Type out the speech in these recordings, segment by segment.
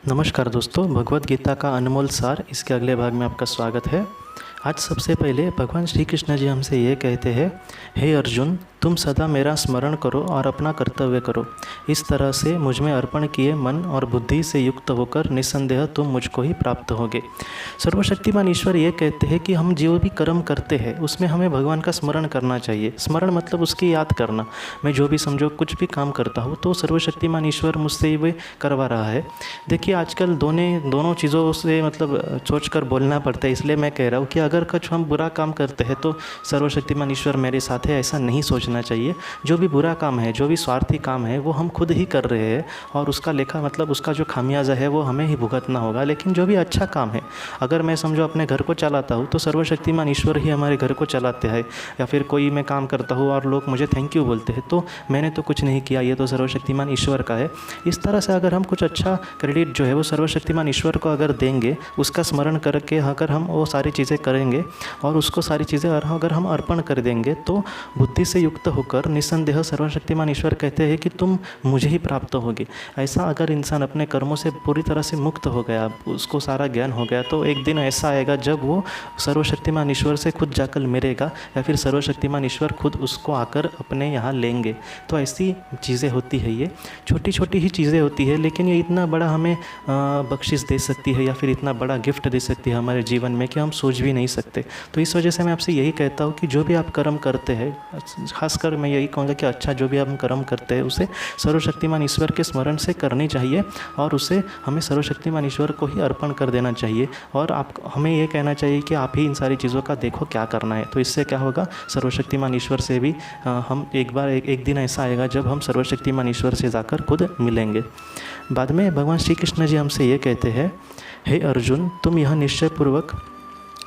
नमस्कार दोस्तों, भगवत गीता का अनमोल सार इसके अगले भाग में आपका स्वागत है। आज सबसे पहले भगवान श्री कृष्ण जी हमसे ये कहते हैं, हे अर्जुन, तुम सदा मेरा स्मरण करो और अपना कर्तव्य करो। इस तरह से मुझ में अर्पण किए मन और बुद्धि से युक्त होकर निस्संदेह तुम मुझको ही प्राप्त होगे। सर्वशक्तिमान ईश्वर ये कहते हैं कि हम जो भी कर्म करते हैं उसमें हमें भगवान का स्मरण करना चाहिए। स्मरण मतलब उसकी याद करना। मैं जो भी समझो कुछ भी काम करता हूँ तो सर्वशक्तिमान ईश्वर मुझसे वे करवा रहा है। देखिए आजकल दोनों चीज़ों से मतलब सोच कर बोलना पड़ता है, इसलिए मैं कह रहा हूँ कि अगर कुछ हम बुरा काम करते हैं तो सर्वशक्तिमान ईश्वर मेरे साथ है, ऐसा नहीं सोचना चाहिए। जो भी बुरा काम है, जो भी स्वार्थी काम है वो हम खुद ही कर रहे हैं और उसका लेखा मतलब उसका जो खामियाजा है वो हमें ही भुगतना होगा। लेकिन जो भी अच्छा काम है, अगर मैं समझो अपने घर को चलाता हूँ तो सर्वशक्तिमान ईश्वर ही हमारे घर को चलाते हैं। या फिर कोई मैं काम करता हूँ और लोग मुझे थैंक यू बोलते हैं तो मैंने तो कुछ नहीं किया, ये तो सर्वशक्तिमान ईश्वर का है। इस तरह से अगर हम कुछ अच्छा क्रेडिट जो है वो सर्वशक्तिमान ईश्वर को अगर देंगे, उसका स्मरण करके अगर हम वो सारी चीज़ें करेंगे और उसको सारी चीज़ें अगर हम अर्पण कर देंगे तो बुद्धि से युक्त होकर निस्संदेह सर्वशक्तिमान ईश्वर कहते हैं कि तुम मुझे ही प्राप्त होगे। ऐसा अगर इंसान अपने कर्मों से पूरी तरह से मुक्त हो गया, उसको सारा ज्ञान हो गया, तो एक दिन ऐसा आएगा जब वो सर्वशक्तिमान ईश्वर से खुद जाकर मिलेगा या फिर सर्वशक्तिमान ईश्वर खुद उसको आकर अपने यहाँ लेंगे। तो ऐसी चीज़ें होती है, ये छोटी छोटी ही चीज़ें होती है, लेकिन ये इतना बड़ा हमें बख्शिश दे सकती है या फिर इतना बड़ा गिफ्ट दे सकती है हमारे जीवन में कि हम सोच भी नहीं सकते। तो इस वजह से मैं आपसे यही कहता हूँ कि जो भी आप कर्म करते हैं, खासकर मैं यही कहूँगा कि अच्छा जो भी हम कर्म करते हैं उसे सर्वशक्तिमान ईश्वर के स्मरण से करनी चाहिए और उसे हमें सर्वशक्तिमान ईश्वर को ही अर्पण कर देना चाहिए। और आप हमें ये कहना चाहिए कि आप ही इन सारी चीज़ों का देखो क्या करना है। तो इससे क्या होगा, सर्वशक्तिमान ईश्वर से भी हम एक दिन ऐसा आएगा जब हम सर्वशक्तिमान ईश्वर से जाकर खुद मिलेंगे। बाद में भगवान श्री कृष्ण जी हमसे ये कहते हैं, हे अर्जुन, तुम यह निश्चयपूर्वक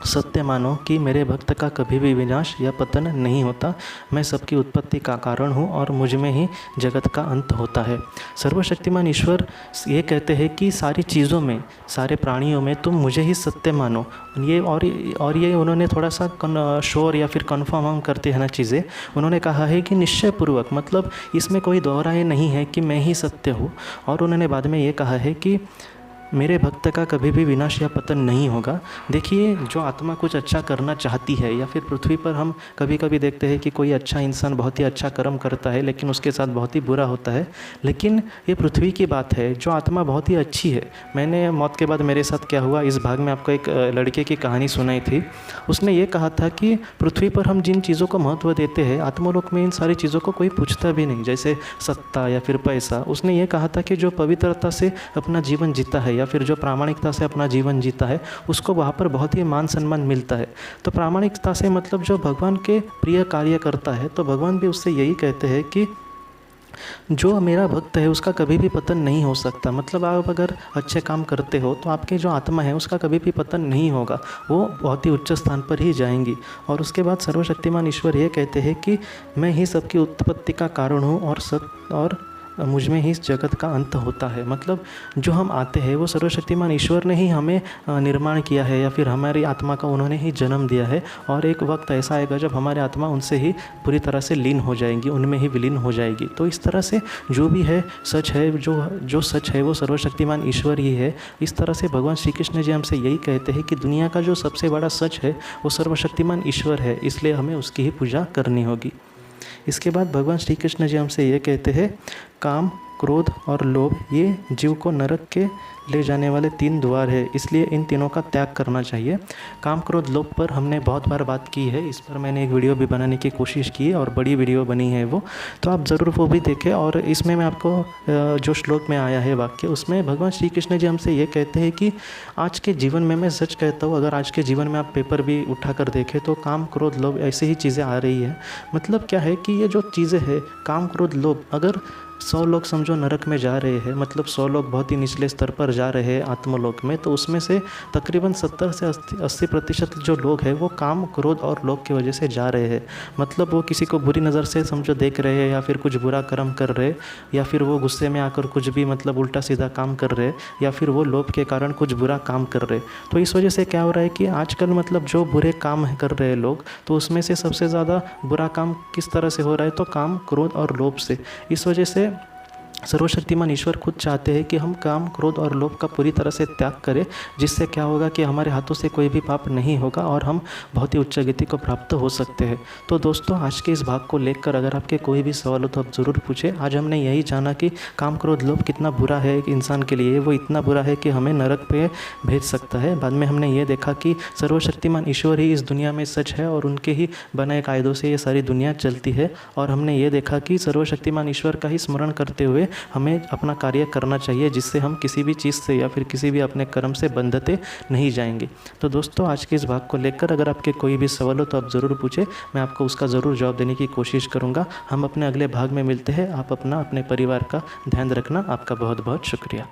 सत्य मानो कि मेरे भक्त का कभी भी विनाश या पतन नहीं होता। मैं सबकी उत्पत्ति का कारण हूँ और मुझ में ही जगत का अंत होता है। सर्वशक्तिमान ईश्वर ये कहते हैं कि सारी चीज़ों में, सारे प्राणियों में तुम मुझे ही सत्य मानो। ये उन्होंने थोड़ा सा श्योर या फिर कन्फर्म हम करते हैं ना चीज़ें, उन्होंने कहा है कि निश्चयपूर्वक मतलब इसमें कोई दोहराए नहीं है कि मैं ही सत्य हूँ। और उन्होंने बाद में ये कहा है कि मेरे भक्त का कभी भी विनाश या पतन नहीं होगा। देखिए, जो आत्मा कुछ अच्छा करना चाहती है या फिर पृथ्वी पर हम कभी कभी देखते हैं कि कोई अच्छा इंसान बहुत ही अच्छा कर्म करता है लेकिन उसके साथ बहुत ही बुरा होता है। लेकिन ये पृथ्वी की बात है, जो आत्मा बहुत ही अच्छी है। मैंने मौत के बाद मेरे साथ क्या हुआ इस भाग में आपको एक लड़के की कहानी सुनाई थी। उसने ये कहा था कि पृथ्वी पर हम जिन चीज़ों को महत्व देते हैं, आत्मलोक में इन सारी चीज़ों को कोई पूछता भी नहीं, जैसे सत्ता या फिर पैसा। उसने ये कहा था कि जो पवित्रता से अपना जीवन जीता है या फिर जो प्रामाणिकता से अपना जीवन जीता है, उसको वहाँ पर बहुत ही मान सम्मान मिलता है। तो प्रामाणिकता से मतलब जो भगवान के प्रिय कार्य करता है, तो भगवान भी उससे यही कहते हैं कि जो मेरा भक्त है उसका कभी भी पतन नहीं हो सकता। मतलब आप अगर अच्छे काम करते हो तो आपके जो आत्मा है उसका कभी भी पतन नहीं होगा, वो बहुत ही उच्च स्थान पर ही जाएंगी। और उसके बाद सर्वशक्तिमान ईश्वर ये कहते हैं कि मैं ही सबकी उत्पत्ति का कारण हूँ और मुझ में ही इस जगत का अंत होता है। मतलब जो हम आते हैं वो सर्वशक्तिमान ईश्वर ने ही हमें निर्माण किया है या फिर हमारी आत्मा का उन्होंने ही जन्म दिया है। और एक वक्त ऐसा आएगा जब हमारी आत्मा उनसे ही पूरी तरह से लीन हो जाएगी, उनमें ही विलीन हो जाएगी। तो इस तरह से जो भी है सच है, जो सच है वो सर्वशक्तिमान ईश्वर ही है। इस तरह से भगवान श्री कृष्ण जी हमसे यही कहते हैं कि दुनिया का जो सबसे बड़ा सच है वो सर्वशक्तिमान ईश्वर है, इसलिए हमें उसकी ही पूजा करनी होगी। इसके बाद भगवान श्री कृष्ण जी हमसे ये कहते हैं, काम, क्रोध और लोभ ये जीव को नरक के ले जाने वाले 3 द्वार है, इसलिए इन तीनों का त्याग करना चाहिए। काम, क्रोध, लोभ पर हमने बहुत बार बात की है, इस पर मैंने एक वीडियो भी बनाने की कोशिश की और बड़ी वीडियो बनी है वो, तो आप ज़रूर वो भी देखें। और इसमें मैं आपको जो श्लोक में आया है वाक्य, उसमें भगवान श्री कृष्ण जी हमसे ये कहते हैं कि आज के जीवन में, मैं सच कहता हूँ, अगर आज के जीवन में आप पेपर भी उठा कर देखें तो काम, क्रोध, लोभ ऐसे ही चीज़ें आ रही है। मतलब क्या है कि ये जो चीज़ें हैं काम, क्रोध, लोभ, अगर 100 लोग समझो नरक में जा रहे हैं, मतलब 100 लोग बहुत ही निचले स्तर पर जा रहे हैं आत्मलोक में, तो उसमें से तकरीबन 70 से 80% जो लोग हैं वो काम, क्रोध और लोभ की वजह से जा रहे हैं। मतलब वो किसी को बुरी नज़र से समझो देख रहे हैं या फिर कुछ बुरा कर्म कर रहे हैं या फिर वो गुस्से में आकर कुछ भी मतलब उल्टा सीधा काम कर रहे हैं या फिर वो लोभ के कारण कुछ बुरा काम कर रहे हैं। तो इस वजह से क्या हो रहा है कि आजकल मतलब जो बुरे काम कर रहे हैं लोग, तो उसमें से सबसे ज़्यादा बुरा काम किस तरह से हो रहा है, तो काम, क्रोध और लोभ से। इस वजह से सर्वशक्तिमान ईश्वर खुद चाहते हैं कि हम काम, क्रोध और लोभ का पूरी तरह से त्याग करें, जिससे क्या होगा कि हमारे हाथों से कोई भी पाप नहीं होगा और हम बहुत ही उच्च गति को प्राप्त हो सकते हैं। तो दोस्तों, आज के इस भाग को लेकर अगर आपके कोई भी सवाल हो तो आप ज़रूर पूछें। आज हमने यही जाना कि काम, क्रोध, लोभ कितना बुरा है एक इंसान के लिए। वो इतना बुरा है कि हमें नरक पे भेज सकता है। बाद में हमने ये देखा कि सर्वशक्तिमान ईश्वर ही इस दुनिया में सच है और उनके ही बनाए कायदों से ये सारी दुनिया चलती है। और हमने ये देखा कि सर्वशक्तिमान ईश्वर का ही स्मरण करते हुए हमें अपना कार्य करना चाहिए, जिससे हम किसी भी चीज़ से या फिर किसी भी अपने कर्म से बंधते नहीं जाएंगे। तो दोस्तों, आज के इस भाग को लेकर अगर आपके कोई भी सवाल हो तो आप ज़रूर पूछें, मैं आपको उसका ज़रूर जवाब देने की कोशिश करूँगा। हम अपने अगले भाग में मिलते हैं। आप अपना, अपने परिवार का ध्यान रखना। आपका बहुत बहुत शुक्रिया।